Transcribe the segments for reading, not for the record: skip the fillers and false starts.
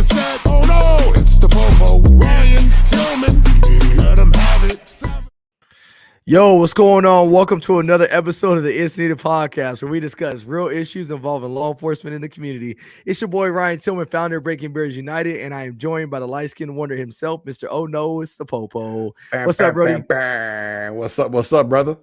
and said, oh no, it's the Popo. Ryan Tillman, let him have it. Yo, what's going on? Welcome to another episode of the It's Needed podcast, where we discuss real issues involving law enforcement in the community. It's your boy Ryan Tillman, founder of Breaking Bears United, and I am joined by the light-skinned wonder himself, Mr. Oh No, it's the Popo. What's up, Brody? What's up, brother?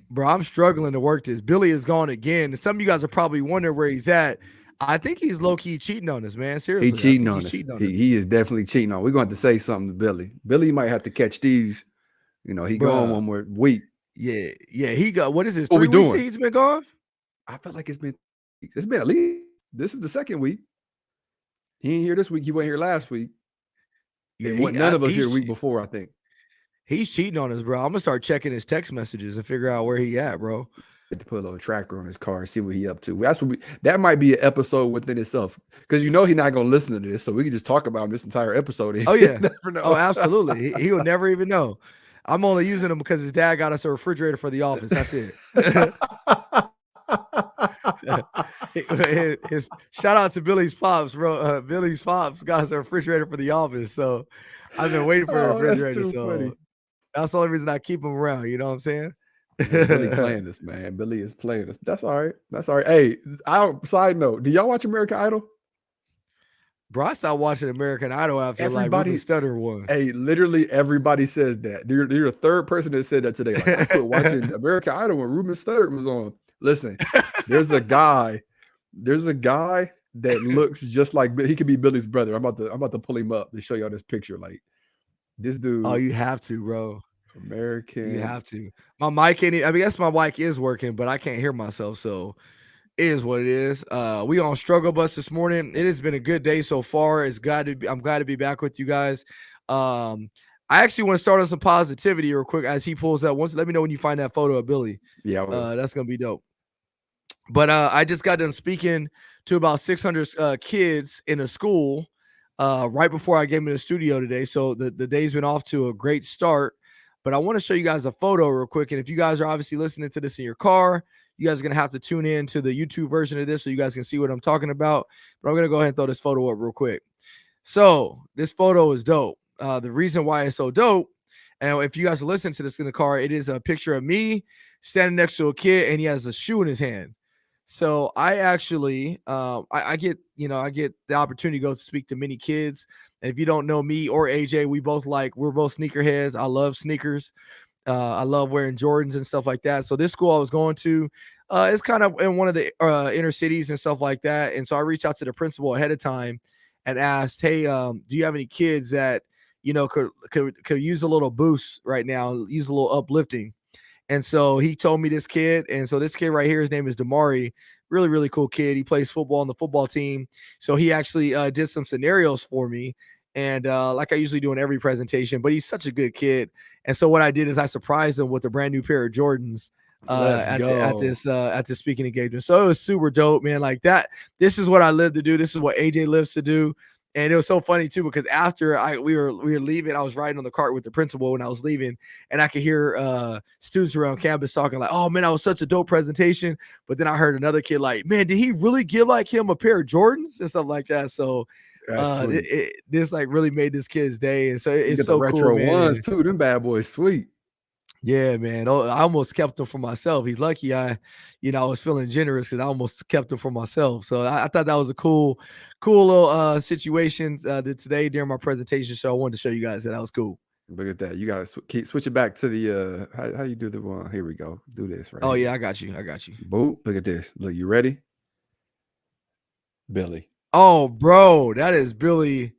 Bro, I'm struggling to work this. Billy is gone again. Some of you guys are probably wondering where he's at. I think he's low-key cheating on us, man. Seriously. He's cheating on us. He is definitely cheating on us. We're going to have to say something to Billy. Billy might have to catch these. You know, he gone one more week. Yeah. He got, what is this, what 3 we weeks doing? He's been gone? I felt like it's been at least, this is the second week. He ain't here this week. He wasn't here last week. Yeah, none of us here the week before, I think. He's cheating on us, bro. I'm going to start checking his text messages and figure out where he at, bro. To put a little tracker on his car and see what he up to. That might be an episode within itself, because you know he's not gonna listen to this, so we can just talk about him this entire episode. Oh yeah, never know. Oh absolutely, he will never even know. I'm only using him because his dad got us a refrigerator for the office. That's it. his shout out to Billy's pops, bro. Billy's pops got us a refrigerator for the office, so I've been waiting for a refrigerator. That's too funny. That's the only reason I keep him around. You know what I'm saying? Billy playing this, man. Billy is playing this. That's all right. That's all right. Hey, side note, do y'all watch American Idol? Bro, I stopped watching American Idol after Ruben Studdard won. Hey, literally everybody says that. You're the third person that said that today. Like, I quit watching American Idol when Ruben Studdard was on. Listen, there's a guy that looks just like he could be Billy's brother. I'm about to pull him up to show y'all this picture. Like this dude. Oh, you have to, bro. American. You have to. My mic ain't. I mean, yes, my mic is working, but I can't hear myself. So it is what it is. We on struggle bus this morning. It has been a good day so far. I'm glad to be back with you guys. I actually want to start on some positivity real quick as he pulls up. Let me know when you find that photo of Billy. Yeah, that's gonna be dope. But I just got done speaking to about 600 kids in a school right before I came in the studio today. So the day's been off to a great start. But I want to show you guys a photo real quick. And if you guys are obviously listening to this in your car, you guys are going to have to tune in to the YouTube version of this so you guys can see what I'm talking about. But I'm going to go ahead and throw this photo up real quick. So this photo is dope. The reason why it's so dope, and if you guys are listening to this in the car, it is a picture of me standing next to a kid, and he has a shoe in his hand. So I actually, I get the opportunity to go speak to many kids. And if you don't know me or AJ, we're both sneakerheads. I love sneakers. I love wearing Jordans and stuff like that. So this school I was going to, it's kind of in one of the inner cities and stuff like that. And so I reached out to the principal ahead of time and asked, hey, do you have any kids that, could use a little boost right now, use a little uplifting? And so he told me this kid. And so this kid right here, his name is Damari. Really, really cool kid. He plays football on the football team. So he actually did some scenarios for me. And like I usually do in every presentation, but he's such a good kid. And so what I did is I surprised him with a brand new pair of Jordans at this speaking engagement. So it was super dope, man. Like that. This is what I live to do. This is what AJ lives to do. And it was so funny too, because after we were leaving, I was riding on the cart with the principal when I was leaving, and I could hear students around campus talking like, "Oh man, that was such a dope presentation." But then I heard another kid like, "Man, did he really give like him a pair of Jordans and stuff like that?" So this like really made this kid's day, and so it's so the retro cool, man. ones too. Them bad boys, sweet. Yeah, man. I almost kept them for myself. He's lucky I was feeling generous because I almost kept them for myself. So I thought that was a cool little situation today during my presentation. So I wanted to show you guys that was cool. Look at that. You got to keep switch it back to the how you do the one. Here we go. Do this right. Oh, here. Yeah, I got you. Boop. Look at this. Look, you ready? Billy. Oh, bro, that is Billy.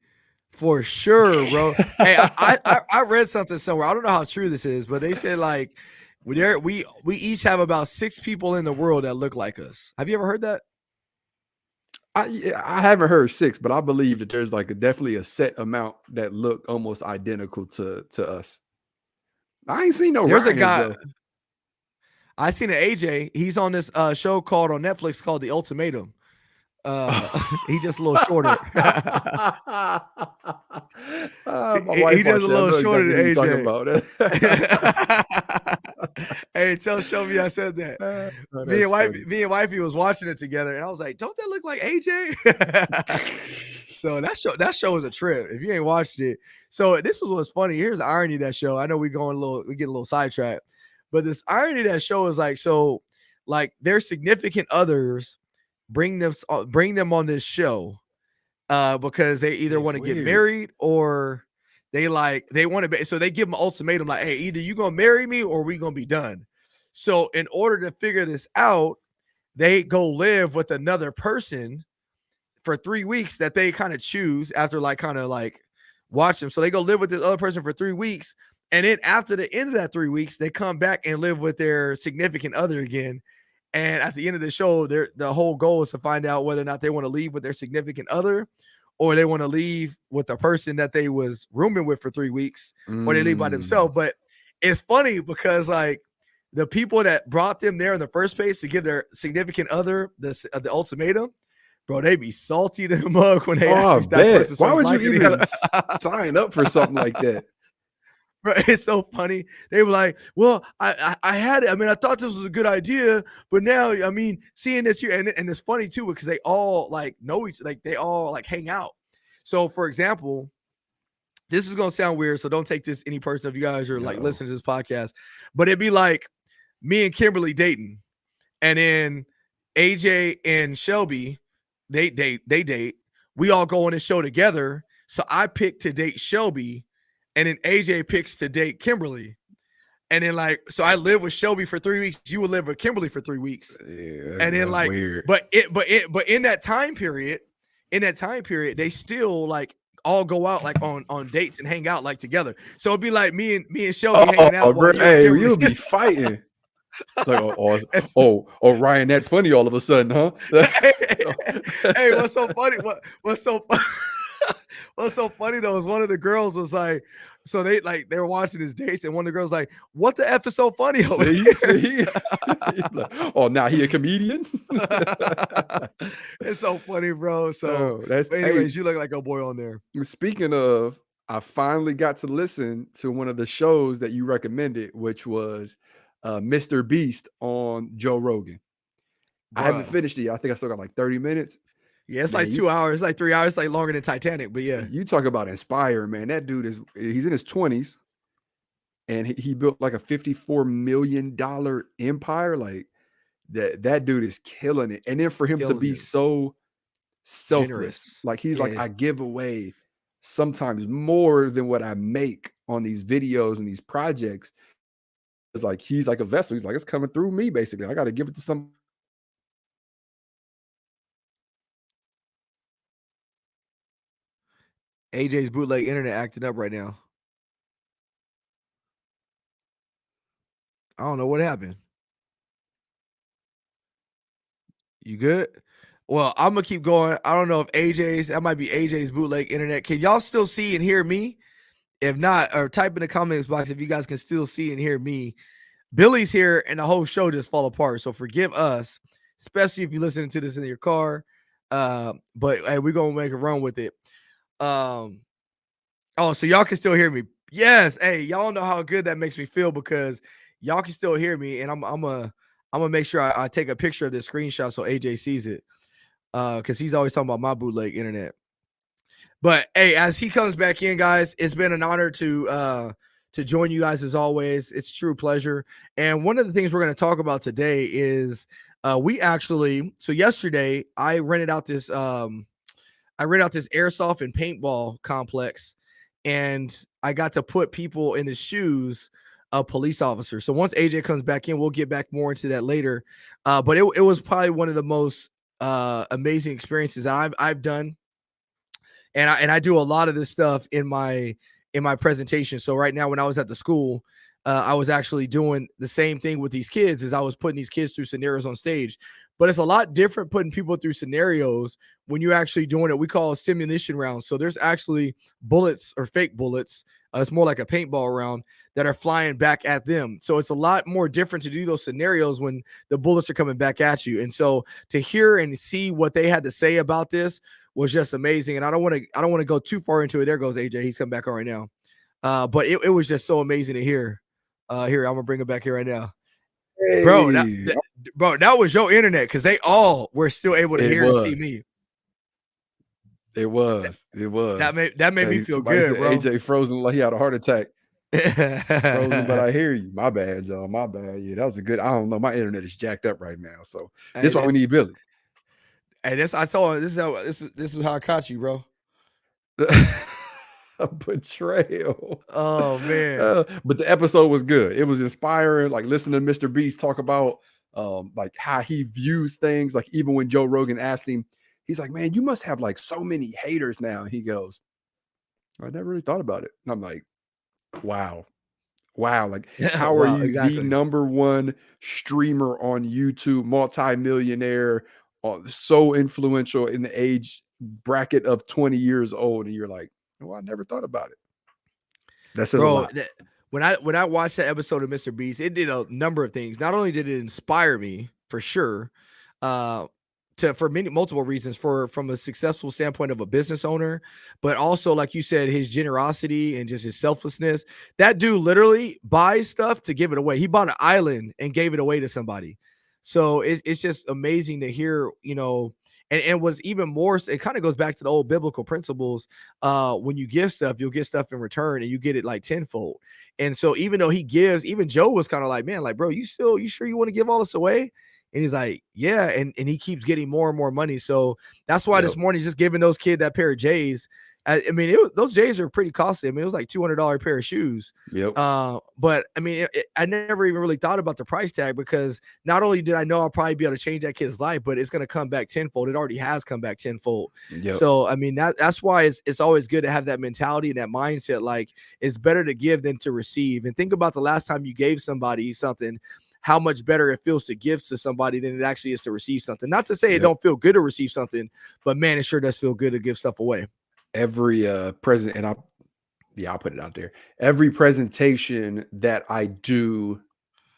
For sure, bro. Hey, I read something somewhere. I don't know how true this is, but they said like we each have about 6 people in the world that look like us. Have you ever heard that? I haven't heard 6, but I believe that there's like definitely a set amount that look almost identical to us. I ain't seen no. There's Ryans, a guy. though. I seen an AJ. He's on this show on Netflix called The Ultimatum. He's just a little shorter. He does a little shorter than AJ. Hey, show me I said that. Me and wifey was watching it together, and I was like, "Don't that look like AJ?" So that show was a trip. If you ain't watched it, so this was what's funny. Here's the irony of that show. I know we get a little sidetracked, but this irony of that show is like, so like their significant others bring them on this show because they either want to get married or they want to be, so they give them an ultimatum like, hey, either you gonna marry me or we gonna be done. So in order to figure this out, they go live with another person for 3 weeks that they kind of choose after watch them. So they go live with this other person for 3 weeks. And then after the end of that 3 weeks, they come back and live with their significant other again. And at the end of the show, the whole goal is to find out whether or not they want to leave with their significant other or they want to leave with the person that they was rooming with for 3 weeks or they leave by themselves. But it's funny because like the people that brought them there in the first place to give their significant other the ultimatum, bro, they be salty to the mug when they actually start. Why would you even sign up for something like that? Bro, it's so funny. They were like, well, I had it. I mean, I thought this was a good idea, but now, I mean, seeing this here, and it's funny too, because they all like know they all like hang out. So for example, this is going to sound weird, so don't take this any person if you guys are like listening to this podcast, but it'd be like me and Kimberly dating, and then AJ and Shelby, they date. We all go on this show together. So I picked to date Shelby, and then AJ picks to date Kimberly. And then so I live with Shelby for 3 weeks. You would live with Kimberly for 3 weeks. Yeah, and then weird. But in that time period, they still like all go out like on dates and hang out like together. So it'd be like me and Shelby hanging out. Bro, hey, you'll be fighting. Like, Ryan, that funny all of a sudden, huh? Hey, what's so funny? What's so funny though is one of the girls was like, so they were watching his dates, and one of the girls like, what the F is so funny over see? Like, now he a comedian? It's so funny, bro. So anyways, you look like a boy on there. Speaking of, I finally got to listen to one of the shows that you recommended, which was Mr. Beast on Joe Rogan. Bruh. I haven't finished it yet. I think I still got like 30 minutes. Yeah, it's like 2 hours, like 3 hours, like longer than Titanic. But yeah, you talk about inspiring, man. That dude he's in his 20s, and he built like a $54 million empire. Like that dude is killing it. And then for him to be so selfless, generous. Like he's like, I give away sometimes more than what I make on these videos and these projects. It's like he's like a vessel. He's like, it's coming through me, basically. I got to give it to some. AJ's bootleg internet acting up right now. I don't know what happened. You good? Well, I'm gonna keep going. I don't know if that might be AJ's bootleg internet. Can y'all still see and hear me? If not, or type in the comments box if you guys can still see and hear me. Billy's here and the whole show just fall apart. So forgive us, especially if you're listening to this in your car. But hey, we're gonna make a run with it. So y'all can still hear me. Yes. Hey, y'all know how good that makes me feel because y'all can still hear me. And I'm gonna make sure I take a picture of this screenshot so AJ sees it. Because he's always talking about my bootleg internet. But hey, as he comes back in, guys, it's been an honor to join you guys as always. It's a true pleasure. And one of the things we're going to talk about today is so yesterday I rented out this airsoft and paintball complex, and I got to put people in the shoes of police officers. So once AJ comes back in, we'll get back more into that later. But it was probably one of the most amazing experiences that I've done. And I do a lot of this stuff in my presentation. So right now, when I was at the school, I was actually doing the same thing with these kids as I was putting these kids through scenarios on stage. But it's a lot different putting people through scenarios when you're actually doing it. We call it simulation rounds. So there's actually bullets or fake bullets. It's more like a paintball round that are flying back at them. So it's a lot more different to do those scenarios when the bullets are coming back at you. And so to hear and see what they had to say about this was just amazing. And I don't want to go too far into it. There goes AJ. He's coming back on right now. But it was just so amazing to hear. Here, I'm gonna bring it back here right now. Hey. Bro, that was your internet because they all were still able to hear and see me. It was. That made me feel Somebody good, said bro. AJ frozen like he had a heart attack. Frozen, but I hear you. My bad, y'all. My bad. Yeah, that was a good. I don't know. My internet is jacked up right now, so this is why we need Billy. Hey, I told him this is how I caught you, bro. A betrayal. Oh man. But the episode was good. It was inspiring. Like listening to Mr. Beast talk about like how he views things. Like even when Joe Rogan asked him, he's like, "Man, you must have like so many haters now." And he goes, "I never really thought about it." And I'm like, "Wow, like how are Wow, you the exactly. #1 streamer on YouTube, multi-millionaire, so influential in the age bracket of 20 years old, and you're like, well, I never thought about it." That says a Bro, lot. when I watched that episode of Mr. Beast, it did a number of things. Not only did it inspire me for sure, for multiple reasons, from a successful standpoint of a business owner, but also like you said, his generosity and just his selflessness. That dude literally buys stuff to give it away. He bought an island and gave it away to somebody. So it's just amazing to hear, and was even more, it kind of goes back to the old biblical principles. When you give stuff, you'll get stuff in return and you get it like tenfold. And so even though he gives, even Joe was kind of like, man, like, bro, you sure you want to give all this away? And he's like, yeah. And he keeps getting more and more money. So that's why this morning, just giving those kids that pair of J's. I mean, those J's are pretty costly. I mean, it was like $200 pair of shoes. Yep. But I mean, I never even really thought about the price tag, because not only did I know I'll probably be able to change that kid's life, but it's going to come back tenfold. It already has come back tenfold. Yep. So, I mean, that's why it's always good to have that mentality and that mindset. Like, it's better to give than to receive. And think about the last time you gave somebody something, how much better it feels to give to somebody than it actually is to receive something. Not to say it don't feel good to receive something, but man, it sure does feel good to give stuff away. Every present, and I'll put it out there. Every presentation that I do,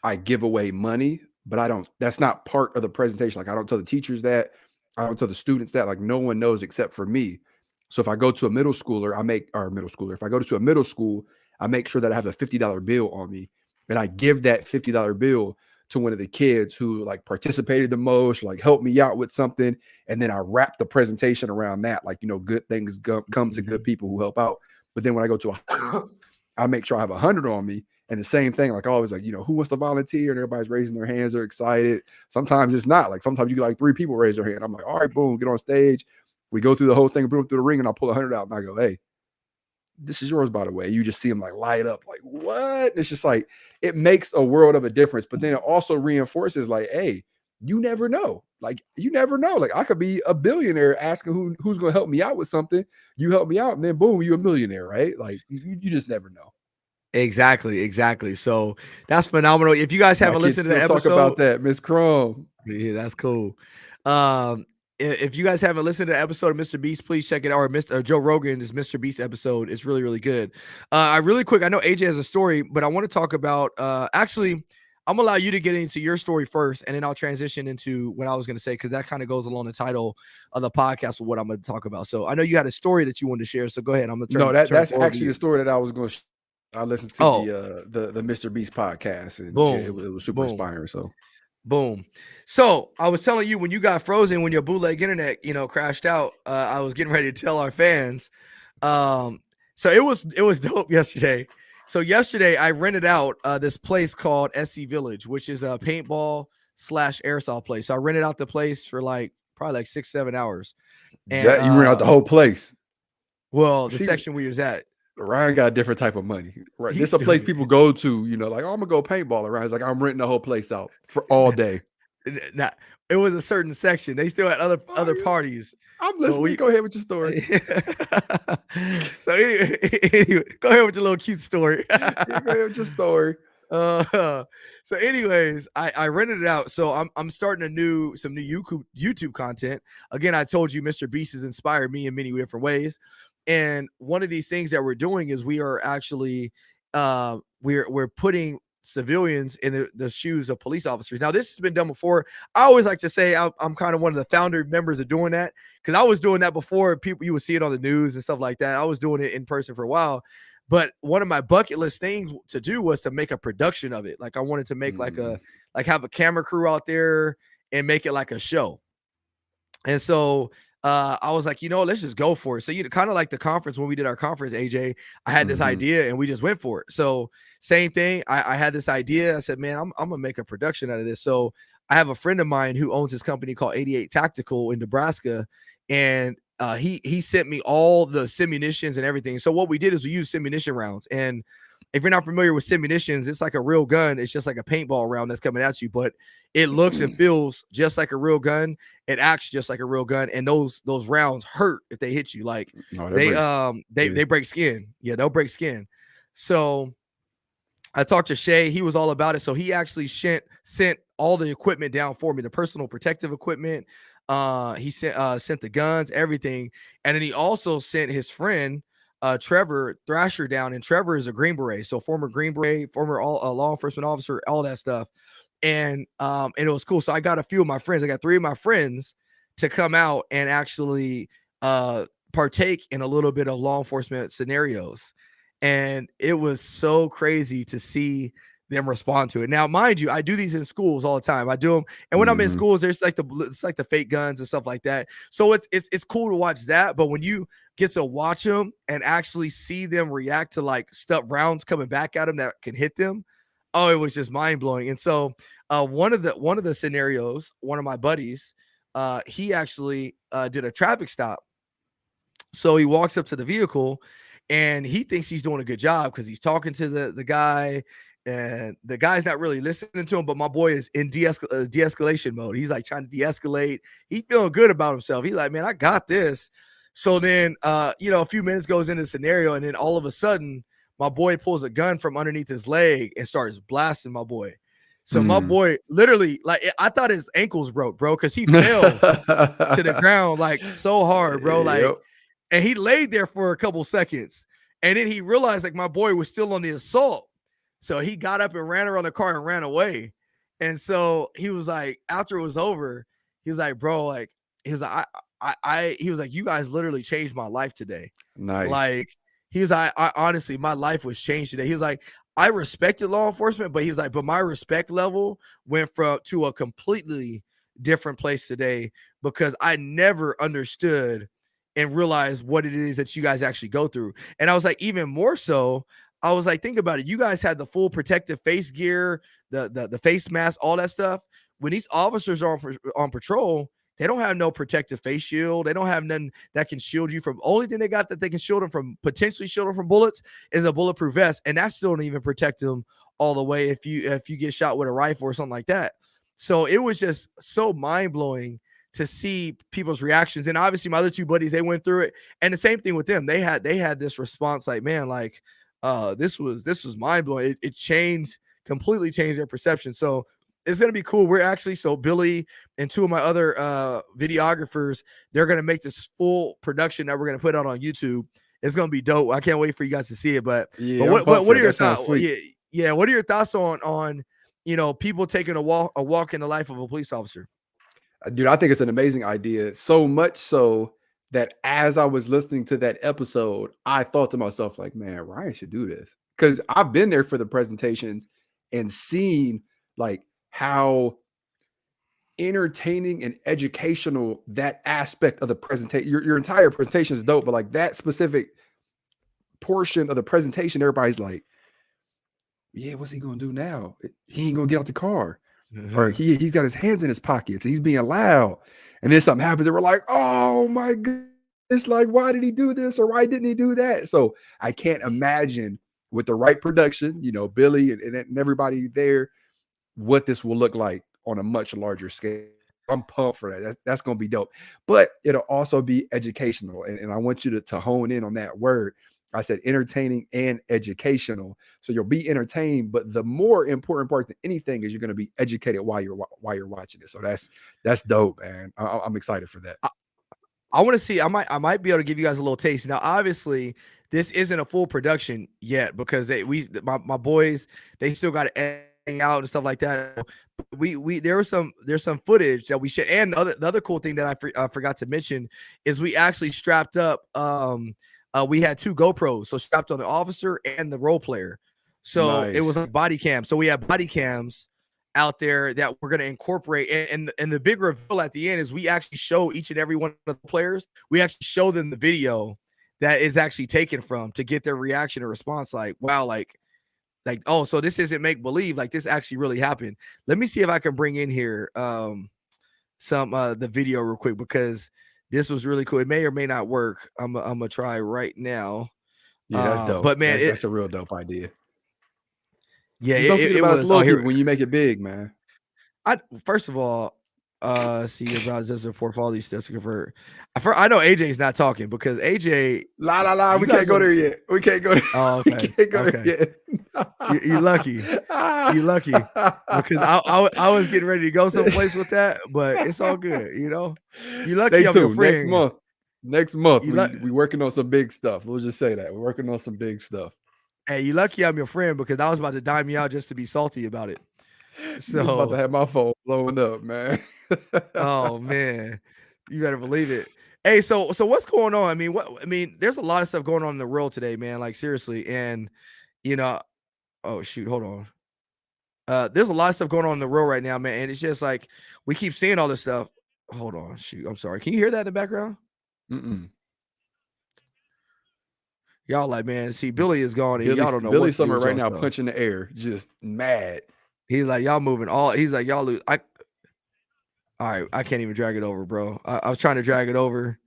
I give away money, but that's not part of the presentation. Like I don't tell the teachers that, I don't tell the students that, like no one knows except for me. So if I go to a middle schooler, if I go to a middle school, I make sure that I have a $50 bill on me, and I give that $50 bill to one of the kids who like participated the most, like helped me out with something. And then I wrap the presentation around that. Like, good things come to good people who help out. But then when I go to I make sure I have 100 on me. And the same thing, like always, like, who wants to volunteer? And everybody's raising their hands. They're excited. Sometimes it's not. Like sometimes you get like 3 people raise their hand. I'm like, all right, boom, get on stage. We go through the whole thing, bring them through the ring, and I'll pull 100 out. And I go, hey, this is yours, by the way. You just see them like light up, like what? And it's just like, it makes a world of a difference. But then it also reinforces like, hey, you never know. Like I could be a billionaire asking who's going to help me out with something. You help me out, and then boom, you're a millionaire, right? Like you just never know. Exactly. So that's phenomenal. If you guys haven't listened to the episode, talk about that, Miss Chrome. Yeah, that's cool. If you guys haven't listened to the episode of Mr. Beast, please check it out. Or Mr. Joe Rogan's Mr. Beast episode. It's really, really good. Really quick, I know AJ has a story, but I want to talk about, actually, I'm gonna allow you to get into your story first, and then I'll transition into what I was gonna say, because that kind of goes along the title of the podcast with what I'm gonna talk about. So I know you had a story that you wanted to share. So go ahead. I'm gonna that's actually the story that I was gonna I listened to the Mr. Beast podcast, and it was super inspiring. So boom. So I was telling you, when you got frozen, when your bootleg internet, crashed out, I was getting ready to tell our fans. So it was dope yesterday. So yesterday I rented out this place called SC Village, which is a paintball / airsoft place. So I rented out the place for probably 6-7 hours. And you rent out the whole place. Well, the section we was at. Ryan got a different type of money, right? This is a place people go to, like, oh, I'm gonna go paintball around. It's like, I'm renting the whole place out for all day. Nah, it was a certain section. They still had other parties. I'm listening. Go ahead with your story. So anyway, go ahead with your little cute story. Go ahead with your story. So anyways, I rented it out. So I'm starting some new YouTube content. Again, I told you Mr. Beast has inspired me in many different ways. And one of these things that we're doing is we are actually we're putting civilians in the shoes of police officers. Now, this has been done before. I always like to say I'm kind of one of the founder members of doing that, because I was doing that before. You would see it on the news and stuff like that. I was doing it in person for a while. But one of my bucket list things to do was to make a production of it. Like I wanted to make have a camera crew out there and make it like a show. And so I was like, let's just go for it. So, kind of like the conference when we did our conference, AJ, I had this idea and we just went for it. So same thing. I had this idea. I said, man, I'm going to make a production out of this. So I have a friend of mine who owns this company called 88 Tactical in Nebraska. And he sent me all the simunitions and everything. So what we did is we used simunition rounds. And if you're not familiar with simunitions, it's like a real gun. It's just like a paintball round that's coming at you, but it looks and feels just like a real gun. It acts just like a real gun, and those rounds hurt if they hit you. Like they break skin. Yeah, they'll break skin. So I talked to Shay. He was all about it. So he actually sent all the equipment down for me, the personal protective equipment. He sent the guns, everything, and then he also sent his friend Trevor Thrasher down. And Trevor is a Green Beret, so former Green Beret, former law enforcement officer, all that stuff. And it was cool. So I got a few of my friends. I got 3 of my friends to come out and actually partake in a little bit of law enforcement scenarios. And it was so crazy to see them respond to it. Now, mind you, I do these in schools all the time. I do them, and when I'm in schools, there's like the fake guns and stuff like that. So it's cool to watch that. But when you get to watch them and actually see them react to like stuff, rounds coming back at them that can hit them, oh, it was just mind blowing. And so one of the scenarios, one of my buddies, he actually did a traffic stop. So he walks up to the vehicle and he thinks he's doing a good job because he's talking to the guy, and the guy's not really listening to him. But my boy is in de-escalation mode. He's like trying to de-escalate. He's feeling good about himself. He's like, man, I got this. So then, a few minutes goes into the scenario, and then all of a sudden, my boy pulls a gun from underneath his leg and starts blasting my boy. So my boy literally, like, I thought his ankles broke, bro, because he fell to the ground like so hard, bro. Like, and he laid there for a couple seconds, and then he realized like my boy was still on the assault. So he got up and ran around the car and ran away. And so he was like, after it was over, he was like, bro, like, he was like, he was like, you guys literally changed my life today. Nice. Like, he was like, I honestly, my life was changed today. He was like, I respected law enforcement, but he's like, but my respect level went to a completely different place today because I never understood and realized what it is that you guys actually go through. And I was like, even more so, I was like, think about it. You guys had the full protective face gear, the face mask, all that stuff. When these officers are on patrol, they don't have no protective face shield. They don't have nothing that can shield you from. Only thing they got that they can shield them from, potentially shield them from bullets, is a bulletproof vest, and that still don't even protect them all the way if you get shot with a rifle or something like that. So it was just so mind blowing to see people's reactions. And obviously, my other 2 buddies, they went through it, and the same thing with them. They had this response like, man, like this was mind blowing. It completely changed their perception. So it's going to be cool. We're actually, so Billy and 2 of my other videographers, they're going to make this full production that we're going to put out on YouTube. It's going to be dope. I can't wait for you guys to see it. But what are your thoughts? Yeah. What are your thoughts on people taking a walk in the life of a police officer? Dude, I think it's an amazing idea. So much so that as I was listening to that episode, I thought to myself, like, man, Ryan should do this. Because I've been there for the presentations and seen like how entertaining and educational that aspect of the presentation, your entire presentation is dope, but like that specific portion of the presentation, everybody's like, yeah, what's he gonna do now? He ain't gonna get out the car. Or he's got his hands in his pockets and he's being loud. And then something happens and we're like, oh my goodness, it's like, why did he do this? Or why didn't he do that? So I can't imagine with the right production, Billy and everybody there, what this will look like on a much larger scale. I'm pumped for that. That's going to be dope. But it'll also be educational. And I want you to hone in on that word. I said entertaining and educational. So you'll be entertained, but the more important part than anything is you're going to be educated while you're watching it. So that's dope, man. I'm excited for that. I want to see. I might be able to give you guys a little taste. Now, obviously, this isn't a full production yet because my boys, they still got to hang out and stuff like that. There's some footage that we should. And the other cool thing that I forgot to mention is we actually strapped up. We had 2 GoPros, so strapped on the officer and the role player. So It was like body cam. So we had body cams out there that we're going to incorporate. And the big reveal at the end is we actually show each and every one of the players, we actually show them the video that is actually taken from to get their reaction or response. Like, wow, like, oh, so this isn't make believe, like this actually really happened. Let me see if I can bring in here some the video real quick, because this was really cool. It may or may not work. I'm gonna try right now. Yeah, that's dope. But man, that's a real dope idea. Yeah, just don't forget about us was. little people when you make it big, man. First of all, see your browser's report for all these steps to convert. I know AJ's not talking because AJ. We can't go there yet. We can't go there. Oh, okay. We can't go there yet. You're lucky. You're lucky because I was getting ready to go someplace with that, but it's all good. You know, you lucky. Stay I'm tuned. your friend. Next month, we working on some big stuff. We'll just say that we're working on some big stuff. Hey, you lucky I'm your friend because I was about to dime you out just to be salty about it. So I'm about to have my phone blowing up, man. Oh man, you better believe it. Hey, so what's going on? I mean, there's a lot of stuff going on in the world today, man. Like seriously, and you know, oh shoot, hold on. There's a lot of stuff going on in the world right now, man, and it's just like we keep seeing all this stuff. Hold on, shoot, I'm sorry. Can you hear that in the background? Y'all like, man, see, Billy is gone, and y'all don't know. Billy's somewhere right now, punching the air, just mad. He's like, y'all moving all. He's like, y'all lose. All right, I can't even drag it over, bro. I was trying to drag it over.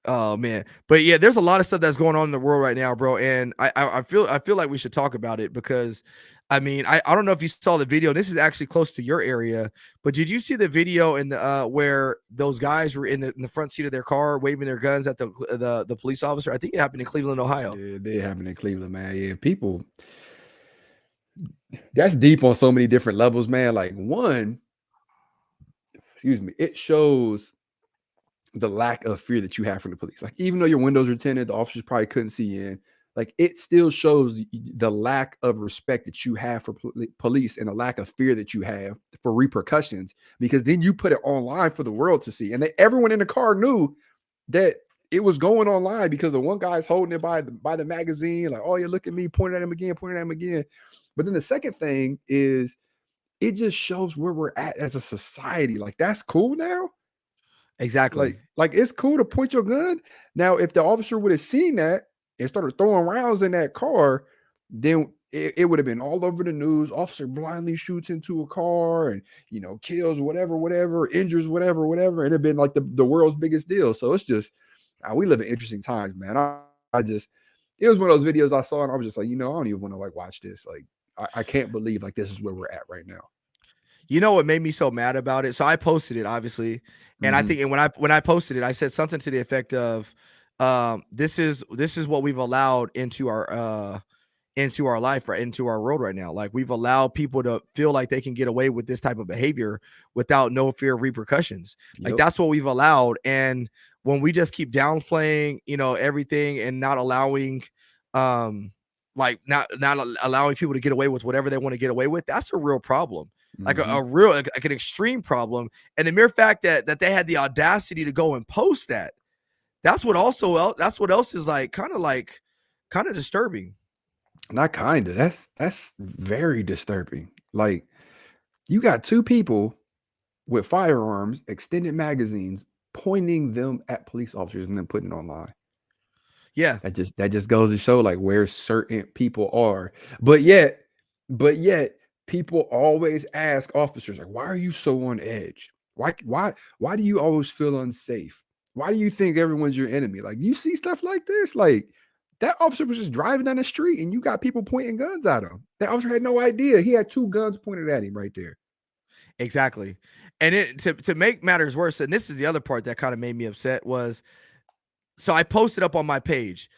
Oh man, but yeah, there's a lot of stuff that's going on in the world right now, bro. And I feel like we should talk about it because, I mean, I don't know if you saw the video. This is actually close to your area, but did you see the video in where those guys were in the front seat of their car waving their guns at the police officer? I think it happened in Cleveland, Ohio. Yeah, it did happen in Cleveland, man. Yeah, people. That's deep on so many different levels, man. Like it shows the lack of fear that you have from the police. Like, even though your windows are tinted, the officers probably couldn't see in. Like, it still shows the lack of respect that you have for police and the lack of fear that you have for repercussions, because then you put it online for the world to see. And everyone in the car knew that it was going online because the one guy's holding it by the magazine, like, oh, yeah, look at me, pointing at him again. But then the second thing is, it just shows where we're at as a society. Like, that's cool now. Exactly. Like it's cool to point your gun. Now, if the officer would have seen that and started throwing rounds in that car, then it would have been all over the news. Officer blindly shoots into a car and, kills whatever, injures whatever, and it'd been like the world's biggest deal. So it's just, we live in interesting times, man. It was one of those videos I saw and I was just like, I don't even want to watch this. Like, I can't believe this is where we're at right now. You know what made me so mad about it? So I posted it, obviously, and I think, and when I posted it, I said something to the effect of, "This is what we've allowed into our life, right, into our world right now. Like, we've allowed people to feel like they can get away with this type of behavior without no fear of repercussions. Like, that's what we've allowed. And when we just keep downplaying, everything and not allowing, not allowing people to get away with whatever they want to get away with, that's a real problem." Like a real, like an extreme problem. And the mere fact that they had the audacity to go and post that's what else is kind of disturbing. Not kind of. That's very disturbing. Like, you got two people with firearms, extended magazines, pointing them at police officers and then putting it online. Yeah. That just goes to show where certain people are. But yet people always ask officers, like, why are you so on edge? Why do you always feel unsafe? Why do you think everyone's your enemy? Like, you see stuff like this? Like, that officer was just driving down the street and you got people pointing guns at him. That officer had no idea. He had two guns pointed at him right there. Exactly. And to make matters worse, and this is the other part that kind of made me upset, was, so I posted up on my page,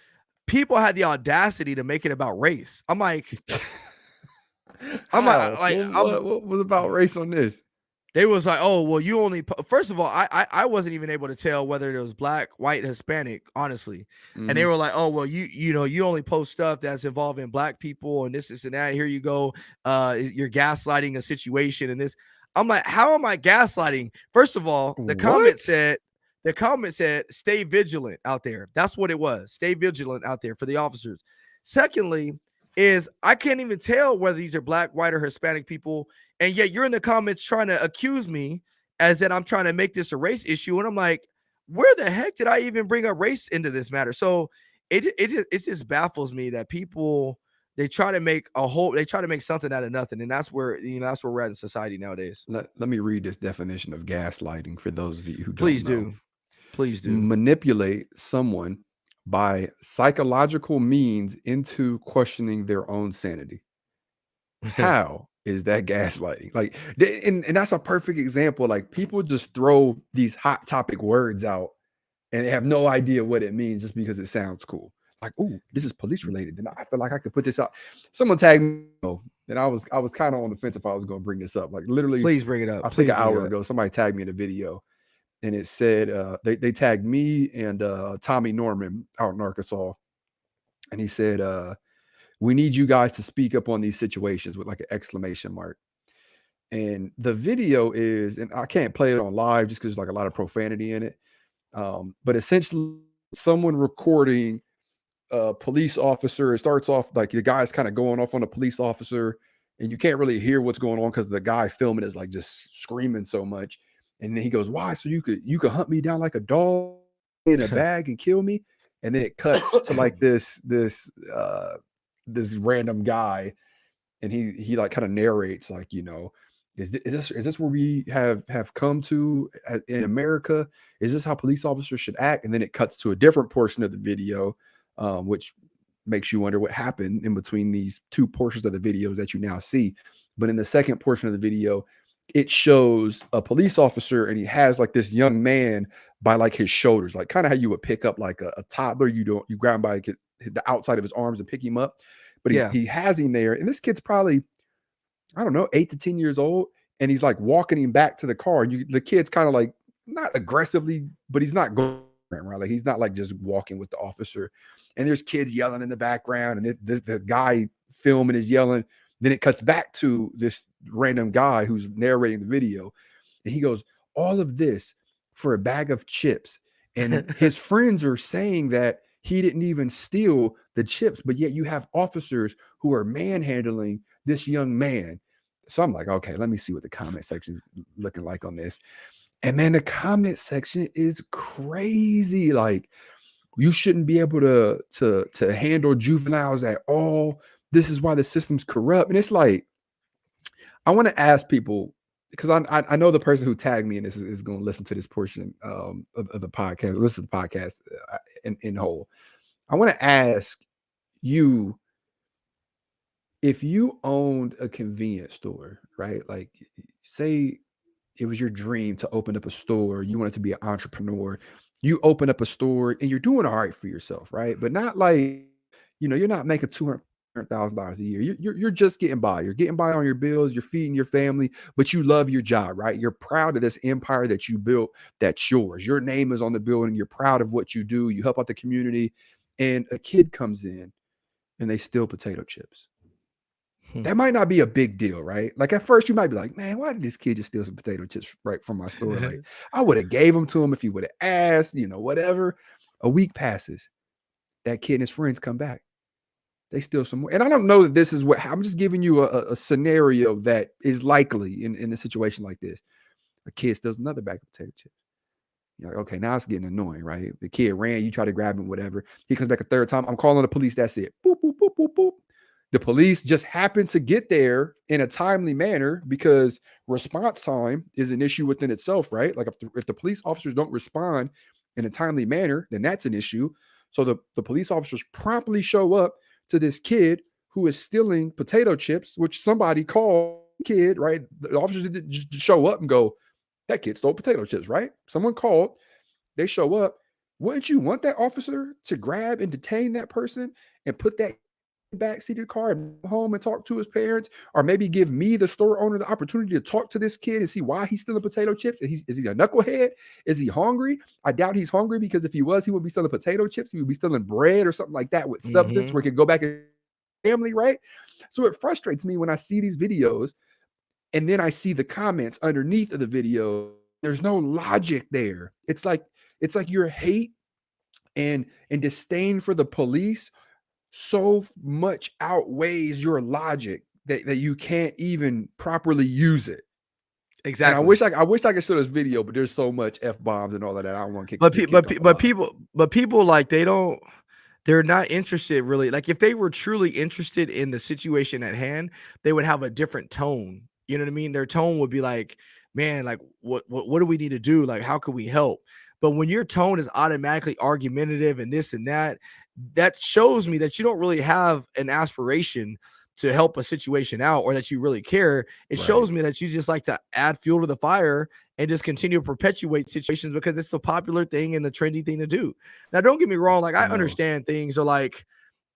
people had the audacity to make it about race. I'm like, what was about race on this? They was like, oh, well, you only, first of all, I wasn't even able to tell whether it was black, white, Hispanic, honestly. And they were like, oh, well, you only post stuff that's involving black people and this and that. Here you go. You're gaslighting a situation and this. I'm like, how am I gaslighting? First of all, the comment said, stay vigilant out there. That's what it was. Stay vigilant out there for the officers. Secondly, is I can't even tell whether these are black, white, or Hispanic people. And yet you're in the comments trying to accuse me as that I'm trying to make this a race issue. And I'm like, where the heck did I even bring up race into this matter? So it just baffles me that people they try to make something out of nothing. And that's where that's where we're at in society nowadays. Let me read this definition of gaslighting for those of you who don't Please know. do. Please do. Manipulate someone by psychological means into questioning their own sanity. How is that gaslighting? Like, and that's a perfect example. Like, people just throw these hot topic words out and they have no idea what it means just because it sounds cool. Like, oh, this is police related. And I feel like I could put this out. Someone tagged me, and I was kind of on the fence if I was going to bring this up. Like, literally, Please bring it up. I think an hour ago, somebody tagged me in a video, and it said they tagged me and Tommy Norman out in Arkansas, and he said, "We need you guys to speak up on these situations," with like an exclamation mark. And the video is, and I can't play it on live just because there's like a lot of profanity in it. But essentially, someone recording a police officer. It starts off like the guy's kind of going off on a police officer, and you can't really hear what's going on because the guy filming is like just screaming so much. And then he goes, "Why? So you could hunt me down like a dog in a bag and kill me?" And then it cuts to like this random guy, and he like kind of narrates like, is this where we have come to in America? Is this how police officers should act? And then it cuts to a different portion of the video, which makes you wonder what happened in between these two portions of the video that you now see. But in the second portion of the video, it shows a police officer, and he has like this young man by like his shoulders, like kind of how you would pick up like a toddler. You grab him by the outside of his arms and pick him up. But he has him there, and this kid's probably, I don't know, 8 to 10 years old, and he's like walking him back to the car. And the kid's kind of like not aggressively, but he's not going right. Like, he's not like just walking with the officer. And there's kids yelling in the background, and the guy filming is yelling. Then it cuts back to this random guy who's narrating the video, and he goes, "All of this for a bag of chips." And his friends are saying that he didn't even steal the chips, but yet you have officers who are manhandling this young man. So I'm like, okay, let me see what the comment section is looking like on this. And man, the comment section is crazy. Like, you shouldn't be able to handle juveniles at all. This is why the system's corrupt. And it's like, I want to ask people, because I know the person who tagged me in this is going to listen to this portion of the podcast, listen to the podcast in whole. I want to ask you, if you owned a convenience store, right? Like, say it was your dream to open up a store, you wanted to be an entrepreneur, you open up a store and you're doing all right for yourself, right? But not like, you're not making $200,000 a year. You're just getting by. You're getting by on your bills. You're feeding your family, but you love your job, right? You're proud of this empire that you built. That's yours. Your name is on the building. You're proud of what you do. You help out the community, and a kid comes in and they steal potato chips. That might not be a big deal, right? Like, at first you might be like, man, why did this kid just steal some potato chips right from my store? Like, I would have gave them to him if he would have asked, whatever. A week passes. That kid and his friends come back. They steal some more. And I don't know that this is what, I'm just giving you a scenario that is likely in a situation like this. A kid steals another bag of potato chips. You're like, okay, now it's getting annoying, right? The kid ran, you try to grab him, whatever. He comes back a third time. I'm calling the police. That's it. Boop, boop, boop, boop, boop. The police just happen to get there in a timely manner, because response time is an issue within itself, right? Like, if the police officers don't respond in a timely manner, then that's an issue. So the police officers promptly show up to this kid who is stealing potato chips, which somebody called kid, right? The officers didn't just show up and go, that kid stole potato chips, right? Someone called, they show up. Wouldn't you want that officer to grab and detain that person and put that backseat of the car and go home and talk to his parents, or maybe give me, the store owner, the opportunity to talk to this kid and see why he's stealing potato chips? Is he a knucklehead? Is he hungry? I doubt he's hungry, because if he was, he would be stealing potato chips. He would be stealing bread or something like that with substance where he could go back and family, right? So it frustrates me when I see these videos and then I see the comments underneath of the video. There's no logic there. It's like your hate and disdain for the police so much outweighs your logic that you can't even properly use it. Exactly. And I wish I could show this video, but there's so much F-bombs and all of that. I don't want to But get kicked off a lot. people like they're not interested really. Like if they were truly interested in the situation at hand, they would have a different tone. You know what I mean? Their tone would be like, man, like what do we need to do? Like, how can we help? But when your tone is automatically argumentative and this and that, that shows me that you don't really have an aspiration to help a situation out or that you really care. It shows me that you just like to add fuel to the fire and just continue to perpetuate situations because it's a popular thing and the trendy thing to do. Now, don't get me wrong. Like I understand things are like,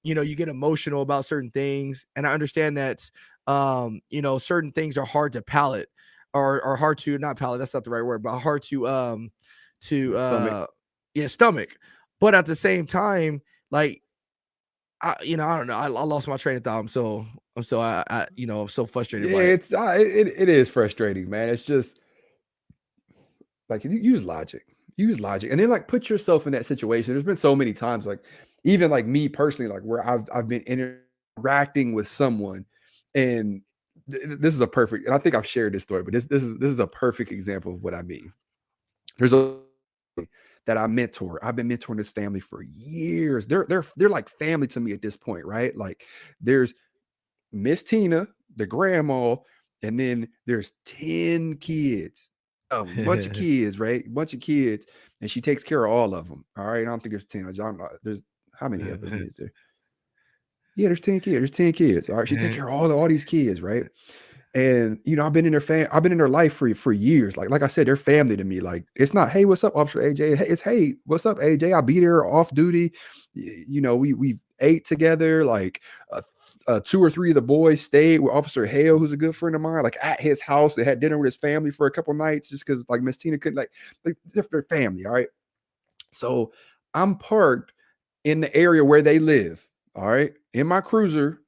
you know, you get emotional about certain things. And I understand that, you know, certain things are hard to palate or hard to not palate. That's not the right word, but hard to Stomach. yeah, stomach. But at the same time, like, I don't know. I lost my train of thought. I'm so I'm so frustrated Yeah, by it. it's it is frustrating, man. It's just like use logic. Use logic. And then like put yourself in that situation. There's been so many times, like even like me personally, like where I've been interacting with someone, and this is a perfect, and I think I've shared this story, but this is a perfect example of what I mean. There's a that I mentor. I've been mentoring this family for years. They're like family to me at this point, right? Like there's Miss Tina, the grandma, and then there's 10 kids, a bunch of kids, right? A bunch of kids, and she takes care of all of them. All right, I don't think there's 10. I don't know. There's how many of them is there? Yeah, there's 10 kids. There's 10 kids. All right, she takes care of all these kids, right? And you know, I've been in their life for years. Like I said, they're family to me. Like it's not, hey, what's up, Officer AJ? It's hey, what's up, AJ? I'll be there off duty. You know, we ate together. Like 2 or 3 of the boys stayed with Officer Hale, who's a good friend of mine, like at his house. They had dinner with his family for a couple nights just because like Miss Tina couldn't like their family. All right. So I'm parked in the area where they live. All right. In my cruiser,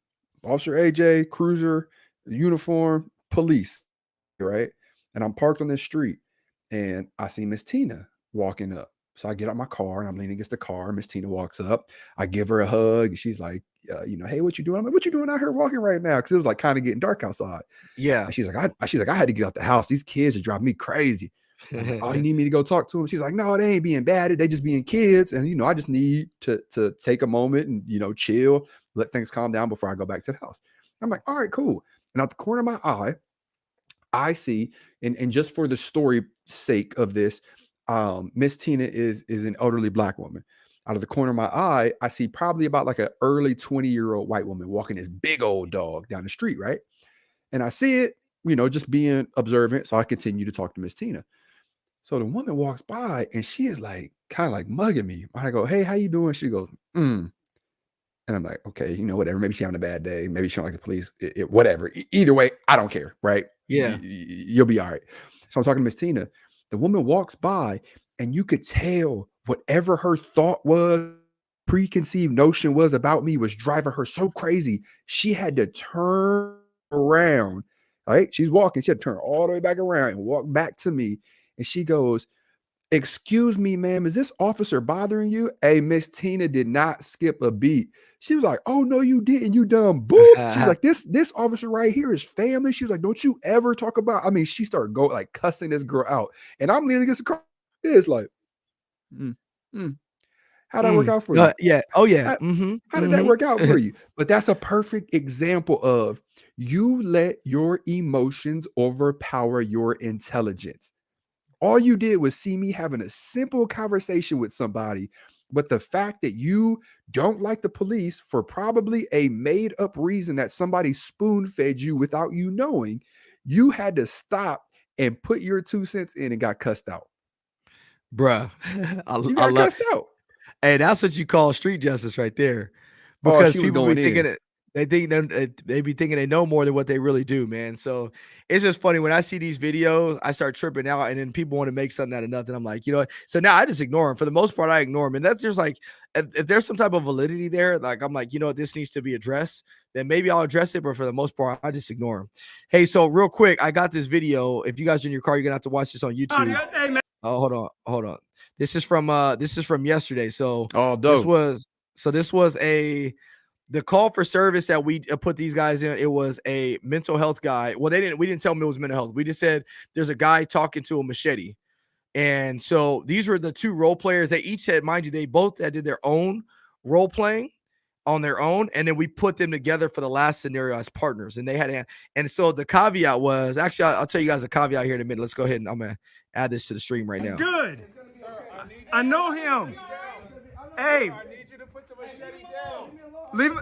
Officer AJ, cruiser, uniform, police, right? And I'm parked on this street and I see Miss Tina walking up. So I get out my car and I'm leaning against the car. Miss Tina walks up. I give her a hug. She's like, you know, hey, what you doing? I'm like, what you doing out here walking right now? Because it was like kind of getting dark outside. Yeah. And she's like, I had to get out the house. These kids are driving me crazy. I'm like, oh, you need me to go talk to them? She's like, no, they ain't being bad. They just being kids. And, you know, I just need to take a moment and, you know, chill, let things calm down before I go back to the house. I'm like, all right, cool. And out the corner of my eye, I see, and just for the story sake of this, Miss Tina is an elderly Black woman. Out of the corner of my eye, I see probably about like an early 20-year-old white woman walking this big old dog down the street, right? And I see it, you know, just being observant. So I continue to talk to Miss Tina. So the woman walks by and she is like kind of like mugging me. I go, hey, how you doing? She goes, And I'm like, okay, you know, whatever. Maybe she's having a bad day. Maybe she don't like the police. Whatever. Either way, I don't care, right? Yeah. You'll be all right. So I'm talking to Miss Tina. The woman walks by and you could tell whatever her thought was, preconceived notion was about me was driving her so crazy. She had to turn around, right? She's walking. She had to turn all the way back around and walk back to me. And she goes, excuse me, ma'am, is this officer bothering you? Hey, Miss Tina did not skip a beat. She was like, oh, no, you didn't. You done boop. She was like, this officer right here is family. She was like, don't you ever talk about, I mean, she started going like cussing this girl out. And I'm leaning against the car. It's like, how'd that work out for you? Yeah. Oh, yeah. How did that work out for you? But that's a perfect example of you let your emotions overpower your intelligence. All you did was see me having a simple conversation with somebody, but the fact that you don't like the police for probably a made up reason that somebody spoon fed you without you knowing, you had to stop and put your 2 cents in and got cussed out. Bruh. You got cussed out. Hey, that's what you call street justice right there. Oh, Because she was people be going thinking in. it. They be thinking they know more than what they really do, man. So it's just funny when I see these videos, I start tripping out, and then people want to make something out of nothing. I'm like, you know what? So now I just ignore them. For the most part, I ignore them, and that's just like if there's some type of validity there, like I'm like, you know what, this needs to be addressed. Then maybe I'll address it, but for the most part, I just ignore them. Hey, so real quick, I got this video. If you guys are in your car, you're gonna have to watch this on YouTube. Oh, hold on. This is from yesterday. So Oh, dope. this was the call for service that we put these guys in, it was a mental health guy. Well, we didn't tell them it was mental health. We just said there's a guy talking to a machete. And so these were the two role players. They each had, mind you, they both did their own role playing on their own. And then we put them together for the last scenario as partners. And they had, and so the caveat was, actually, I'll tell you guys a caveat here in a minute. Let's go ahead and I'm going to add this to the stream right now. Good. I know him. Hey. I need you to put the machete down. Leave.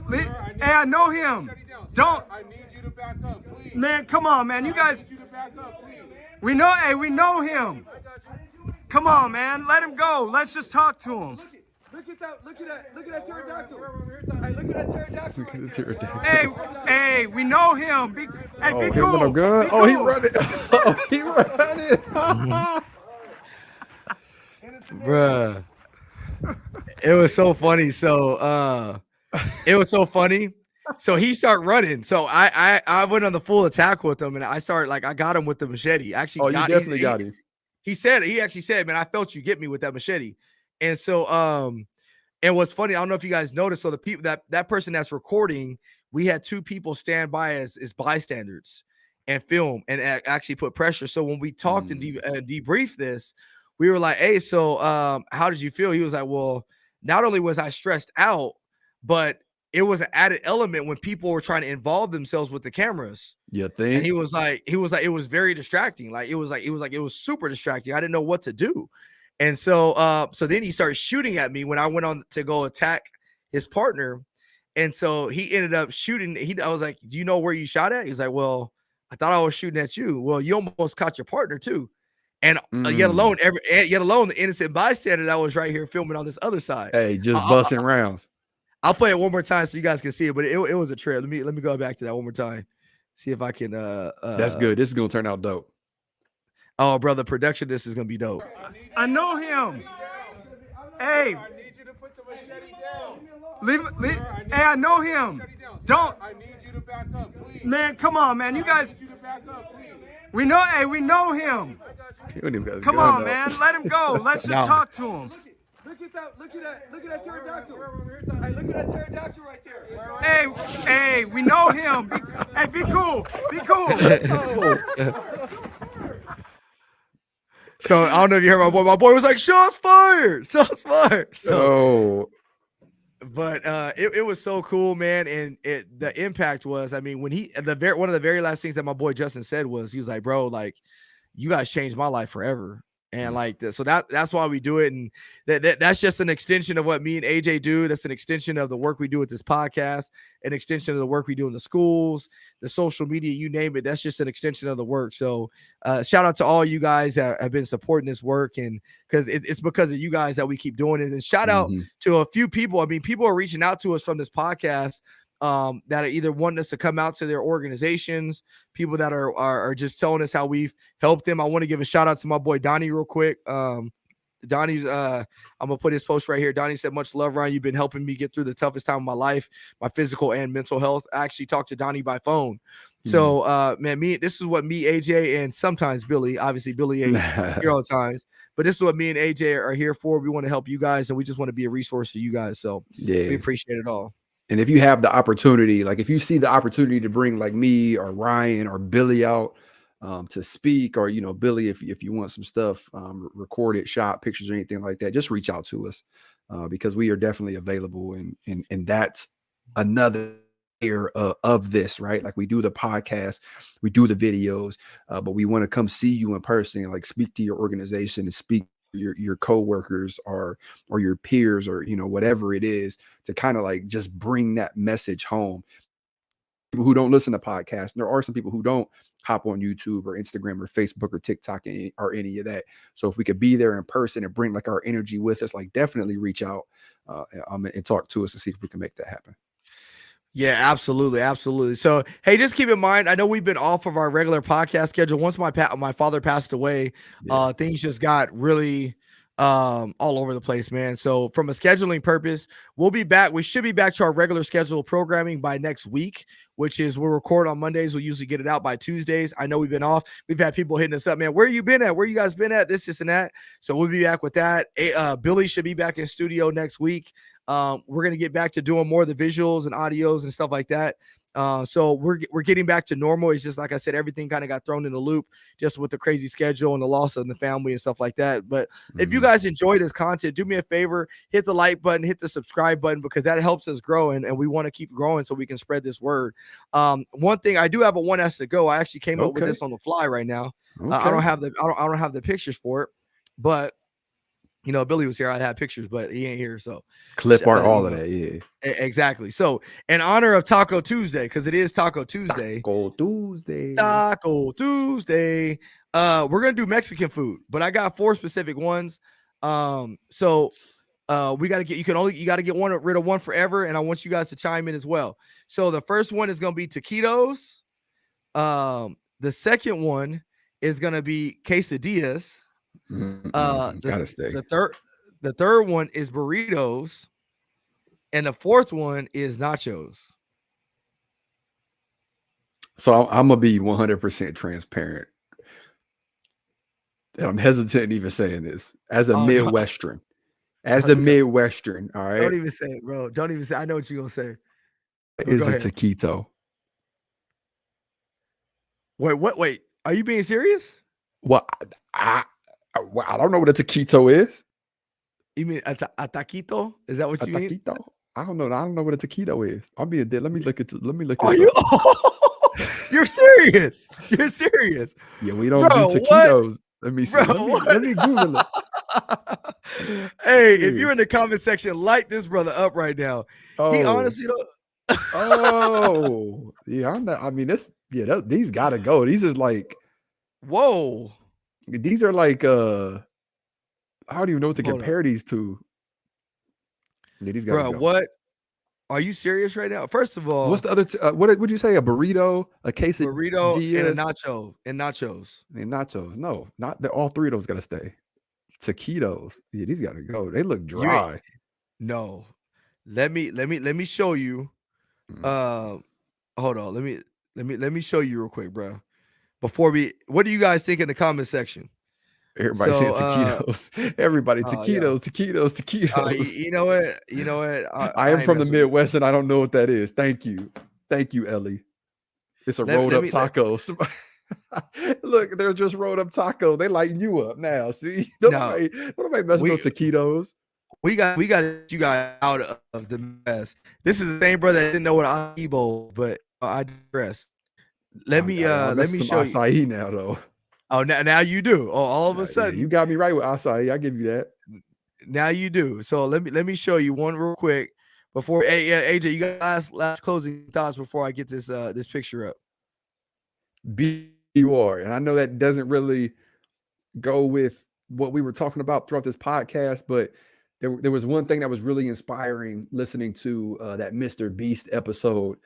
Hey, I know him. Don't. I need you to back up, please. Man, come on, man. You guys. I need you to back up, please. We know him. Come on, man. Let him go. Let's just talk to him. Look at that pterodactyl. Hey, look at that pterodactyl. Hey, we know him. Be Him cool. with a gun. Be Oh, he cool. running. Oh, he running. Bruh. It was so funny. So it was so funny. So he started running. So I went on the full attack with him, and I got him with the machete. Actually, Oh, you definitely got him. He actually said, man, I felt you get me with that machete. And so and what's funny, I don't know if you guys noticed, so the people that person that's recording, we had two people stand by as bystanders and film and actually put pressure. So when we talked and debriefed this, we were like, hey, so how did you feel? He was like, well, not only was I stressed out, but it was an added element when people were trying to involve themselves with the cameras. You think? And he was like, it was very distracting. It was super distracting. I didn't know what to do. And so then he started shooting at me when I went on to go attack his partner. And so he ended up shooting. I was like, do you know where you shot at? He's like, well, I thought I was shooting at you. Well, you almost caught your partner too. And yet alone the innocent bystander that was right here filming on this other side. Hey, just busting rounds. I'll play it one more time so you guys can see it, but it was a trip. Let me go back to that one more time. See if I can That's good. This is gonna turn out dope. Oh, brother, production, this is gonna be dope. I know him. Hey. I need you to put the machete down. Leave. Hey, I know him. Don't. I need you to back up, please. Man, come on, man. You guys. I need you to back up, please. We know him. He don't even got his Come gun on, up. man. Let him go. Let's just talk to him. Look at that pterodactyl. Hey, look at that pterodactyl right there. Hey, we know him. Be cool. Be cool. So I don't know if you heard my boy. My boy was like, "Shots fired! Shots fired!" So, but it was so cool, man. And the impact was, I mean, when one of the very last things that my boy Justin said was, he was like, "Bro, like, you guys changed my life forever." And like so that's why we do it, and that's just an extension of what me and AJ do. That's an extension of the work we do with this podcast, an extension of the work we do in the schools, the social media, you name it. That's just an extension of the work. So shout out to all you guys that have been supporting this work, and because it's because of you guys that we keep doing it. And shout out to a few people. I mean, people are reaching out to us from this podcast that are either wanting us to come out to their organizations, people that are just telling us how we've helped them. I want to give a shout out to my boy Donnie real quick. Donnie's I'm gonna put his post right here. Donnie said, much love, Ryan. You've been helping me get through the toughest time of my life, my physical and mental health. I actually talked to Donnie by phone. So man, this is what me, AJ, and sometimes Billy, obviously Billy ain't here all the times, but this is what me and AJ are here for. We want to help you guys, and we just want to be a resource to you guys. So we appreciate it all. And if you have the opportunity, like if you see the opportunity to bring like me or Ryan or Billy out to speak, or, you know, Billy, if you want some stuff recorded, shot, pictures or anything like that, just reach out to us because we are definitely available. And that's another layer of this, right? Like we do the podcast, we do the videos, but we want to come see you in person and like speak to your organization and speak your co-workers or your peers or, you know, whatever it is, to kind of like just bring that message home. People who don't listen to podcasts, there are some people who don't hop on YouTube or Instagram or Facebook or TikTok or any of that. So if we could be there in person and bring like our energy with us, like definitely reach out and talk to us to see if we can make that happen. Yeah, absolutely. Absolutely. So, hey, just keep in mind, I know we've been off of our regular podcast schedule. Once my father passed away, things just got really all over the place, man. So from a scheduling purpose, we'll be back. We should be back to our regular scheduled programming by next week, which is we'll record on Mondays. We'll usually get it out by Tuesdays. I know we've been off. We've had people hitting us up, man. Where you been at? Where you guys been at? This and that. So we'll be back with that. Billy should be back in studio next week. We're gonna get back to doing more of the visuals and audios and stuff like that. So we're getting back to normal. It's just like I said, everything kind of got thrown in the loop just with the crazy schedule and the loss of the family and stuff like that. But if you guys enjoy this content, do me a favor, hit the like button, hit the subscribe button, because that helps us grow, and we want to keep growing so we can spread this word. One thing, I do have a one has to go. I actually came up with this on the fly right now. I don't have the pictures for it, but you know, Billy was here. I had pictures, but he ain't here. So clip art, all of that. Yeah, exactly. So in honor of Taco Tuesday, because it is Taco Tuesday, Taco Tuesday, we're gonna do Mexican food, but I got 4 specific ones. So we got to get, you got to get rid of one forever, and I want you guys to chime in as well. So the first one is gonna be taquitos. The second one is gonna be quesadillas. Gotta stay. The third one is burritos, and the fourth one is nachos. So I'm gonna be 100% transparent, and I'm hesitant even saying this as a Midwestern. As a Midwestern, all right. Don't even say it, bro. Don't even say. I know what you're gonna say. Is a taquito? Wait. Are you being serious? Well, I don't know what a taquito is. You mean a taquito? Is that what you mean? I don't know. I don't know what a taquito is. I'm being dead. Let me look at. Are you? You're serious? You're serious? Yeah, we don't do taquitos. What? Let me see. Let me Google it. Hey, if you're in the comment section, light this brother up right now. He honestly don't. Oh, yeah. I mean, these gotta go. These is like, whoa. These are like, I don't even know what to compare these to. Yeah, these gotta go. What? Are you serious right now? First of all, what's the other? What would you say? A burrito, a quesadilla, and a nacho, and nachos. And nachos. No, not all 3 of those gotta stay. Taquitos. Yeah, these gotta go. They look dry. No, let me show you. Hold on. Let me show you real quick, bro. What do you guys think in the comment section? Everybody saying taquitos. Everybody taquitos. You know what? I am from the Midwest, and I don't know what that is. Thank you, Ellie. It's a rolled up tacos. Look, they're just rolled up taco. They lighten you up now. See, nobody messing with taquitos. We got you guys out of the mess. This is the same brother that didn't know what Aibo, but I digress. Let me show you acai now though. Oh, now you do. Oh, all of a sudden you got me right with acai. I give you that. Now you do. So let me show you one real quick before. Hey, AJ, you got last closing thoughts before I get this this picture up. BUR, and I know that doesn't really go with what we were talking about throughout this podcast, but there was one thing that was really inspiring listening to that Mr. Beast episode,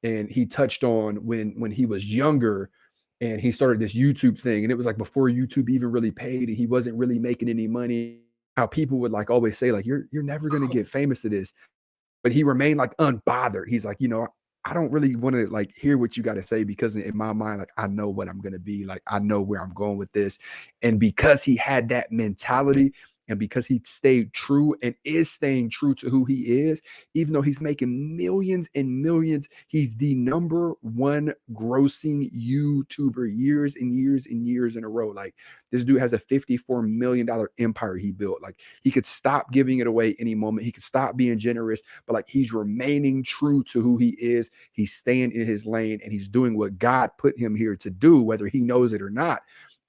and he touched on when he was younger and he started this YouTube thing, and it was like before YouTube even really paid, and he wasn't really making any money. How people would like always say like you're never gonna get famous to this, but he remained like unbothered. He's like, I don't really want to like hear what you got to say, because in my mind, like I know what I'm gonna be, like I know where I'm going with this. And because he had that mentality, and because he stayed true and is staying true to who he is, even though he's making millions and millions, he's the #1 grossing YouTuber years and years and years in a row. Like this dude has a $54 million empire he built. Like he could stop giving it away any moment. He could stop being generous, but like he's remaining true to who he is. He's staying in his lane, and he's doing what God put him here to do, whether he knows it or not.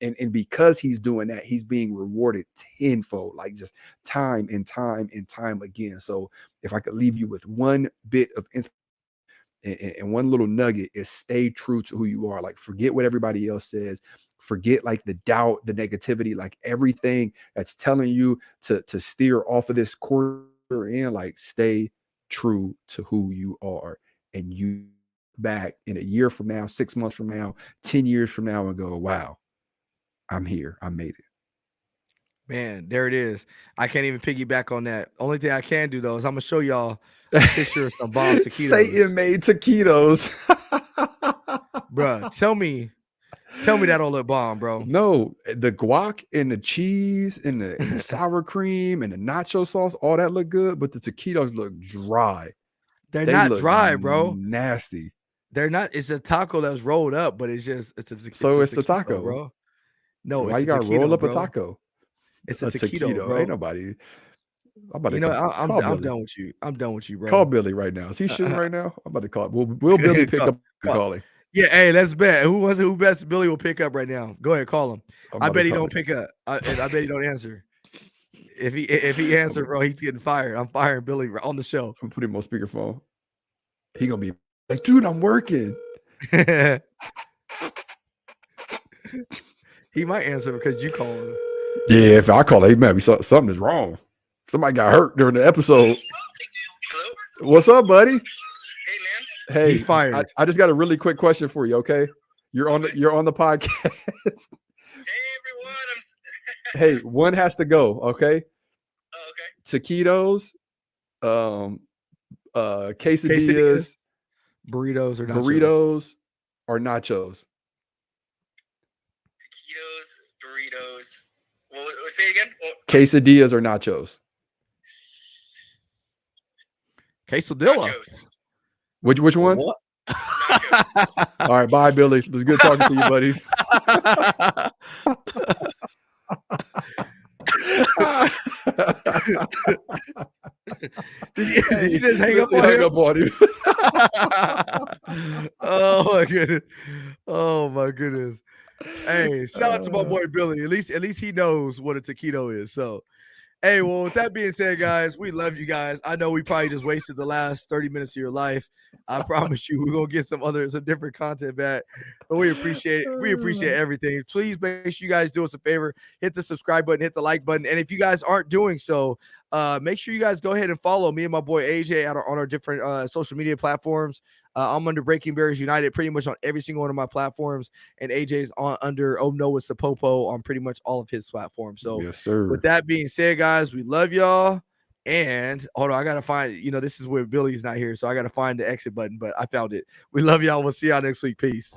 And because he's doing that, he's being rewarded tenfold, like just time and time and time again. So if I could leave you with one bit of inspiration and one little nugget, is stay true to who you are. Like forget what everybody else says. Forget like the doubt, the negativity, like everything that's telling you to steer off of this course you're in. Like stay true to who you are, and you back in a year from now, 6 months from now, 10 years from now, and go, wow, I'm here. I made it. Man, there it is. I can't even piggyback on that. Only thing I can do though is I'm gonna show y'all a picture of some bomb taquitos. Satan made taquitos. Bruh, tell me Tell me that don't look bomb, bro. No, the guac and the cheese and the sour cream and the nacho sauce, all that look good, but the taquitos look dry. They're They not look dry, bro. nasty. They're not. It's a taco that's rolled up, but it's a So it's the taquito, taco. bro. No, Why it's you a gotta roll taquito, up a bro. taco? It's a taquito, bro. Ain't nobody. I'm about to I'm call I'm Billy. done with you. I'm done with you, bro. Call Billy right now. Is he shooting right now? I'm about to call. Will Billy pick up the calling? Yeah, hey, let's bet. Who bets Billy will pick up right now? Go ahead, call him. I bet he don't pick up. I bet he don't answer. If he answer, bro, he's getting fired. I'm firing Billy on the show. I'm putting him on speakerphone. He gonna be like, dude, I'm working. He might answer because you call him. Yeah, if I call him, man, something is wrong. Somebody got hurt during the episode. Hello? What's up, buddy? Hey, man. Hey, He's fired. I just got a really quick question for you. Okay, you're on the podcast. Hey, everyone. Hey, one has to go. Okay, Oh, okay. taquitos, quesadillas, Burritos or nachos? burritos, or nachos. Taquitos, burritos. Well, say it again. Well, Quesadillas or nachos. Quesadilla. nachos. Which one? What? Nachos. All right, bye, Billy. It was good talking to you, buddy. Did you just hang up He on hung him? up on him. Oh my goodness. Oh my goodness. Hey, shout out to my boy Billy. At least he knows what a taquito is. So hey, well, with that being said, guys, we love you guys. I know we probably just wasted the last 30 minutes of your life. I promise you, we're gonna get some different content back. But we appreciate it. We appreciate everything. Please make sure you guys do us a favor, hit the subscribe button, hit the like button. And if you guys aren't doing so, make sure you guys go ahead and follow me and my boy AJ on our different social media platforms. I'm under Breaking Barriers United pretty much on every single one of my platforms, and AJ's under Oh No It's the Popo on pretty much all of his platforms. So Yes, sir. with that being said, guys, we love y'all. And hold on, I gotta find, this is where Billy's not here, so I gotta find the exit button, but I found it. We love y'all. We'll see y'all next week. Peace.